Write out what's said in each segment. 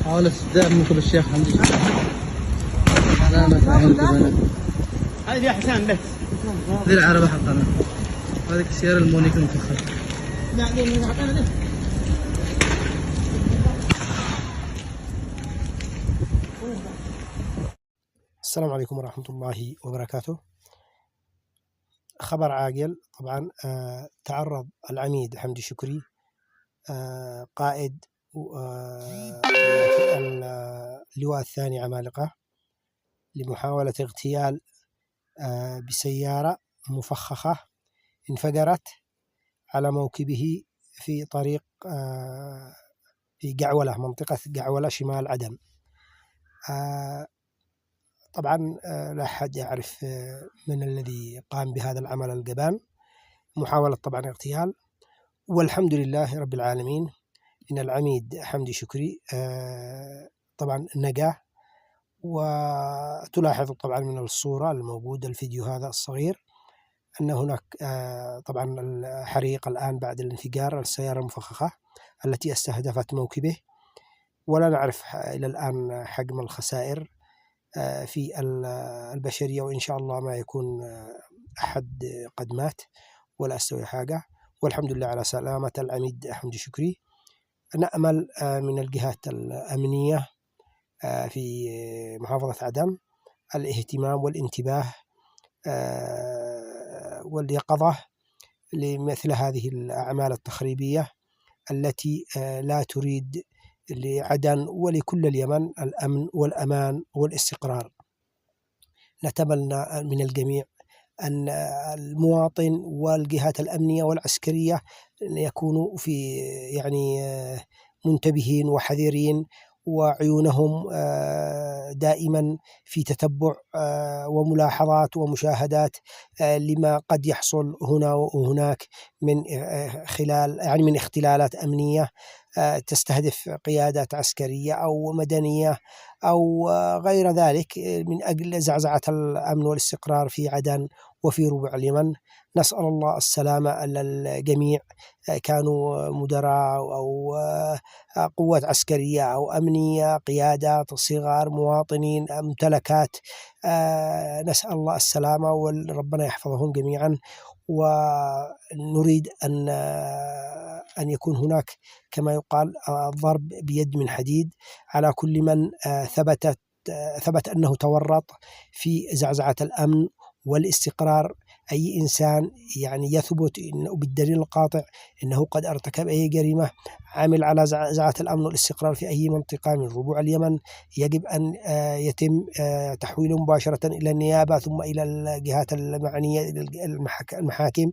حاول استدعاء منكم الشيخ حمدي. أنا فاهمكم أنا. هذه يا حسان بس. ذي العربة حقنا. هذيك السيارة المونيكا المفخرة. لا دي حقنا ده. السلام عليكم ورحمة الله وبركاته. خبر عاجل طبعا. تعرض العميد حمدي شكري قائد اللواء الثاني عمالقة لمحاولة اغتيال بسيارة مفخخة انفجرت على موكبه في طريق في قعولة، منطقة قعولة شمال عدن. طبعا لا أحد يعرف من الذي قام بهذا العمل الجبان، محاولة طبعا اغتيال. والحمد لله رب العالمين إن العميد حمدي شكري طبعا نجا. وتلاحظ طبعا من الصورة الموجودة الفيديو هذا الصغير أن هناك طبعا الحريق الآن بعد الانفجار السيارة المفخخة التي استهدفت موكبه، ولا نعرف إلى الآن حجم الخسائر في البشرية، وإن شاء الله ما يكون أحد قد مات ولا أستوي حاجة. والحمد لله على سلامة العميد حمدي شكري. نأمل من الجهات الأمنية في محافظة عدن الاهتمام والانتباه واليقظة لمثل هذه الأعمال التخريبية التي لا تريد لعدن ولكل اليمن الأمن والأمان والاستقرار. نتمنى من الجميع أن المواطن والجهات الأمنية والعسكرية يكونوا في منتبهين وحذرين، وعيونهم دائما في تتبع وملاحظات ومشاهدات لما قد يحصل هنا وهناك من من اختلالات أمنية تستهدف قيادات عسكرية أو مدنية أو غير ذلك من أجل زعزعة الأمن والاستقرار في عدن وفي ربع اليمن. نسأل الله السلامة للجميع، كانوا مدراء أو قوات عسكرية أو أمنية، قيادات، صغار، مواطنين، ممتلكات. نسأل الله السلامة وربنا يحفظهم جميعا. ونريد أن يكون هناك كما يقال ضرب بيد من حديد على كل من ثبت أنه تورط في زعزعة الأمن والاستقرار. أي إنسان يثبت إنه بالدليل القاطع أنه قد ارتكب أي جريمة عامل على زعزعة الأمن والاستقرار في أي منطقة من ربوع اليمن، يجب أن يتم تحويله مباشرة إلى النيابة ثم إلى الجهات المعنية المحاكم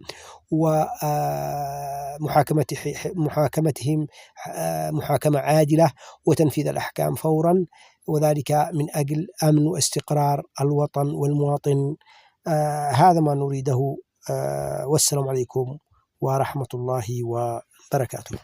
ومحاكمتهم محاكمة عادلة وتنفيذ الأحكام فورا، وذلك من أجل أمن واستقرار الوطن والمواطن. هذا ما نريده. والسلام عليكم ورحمة الله وبركاته.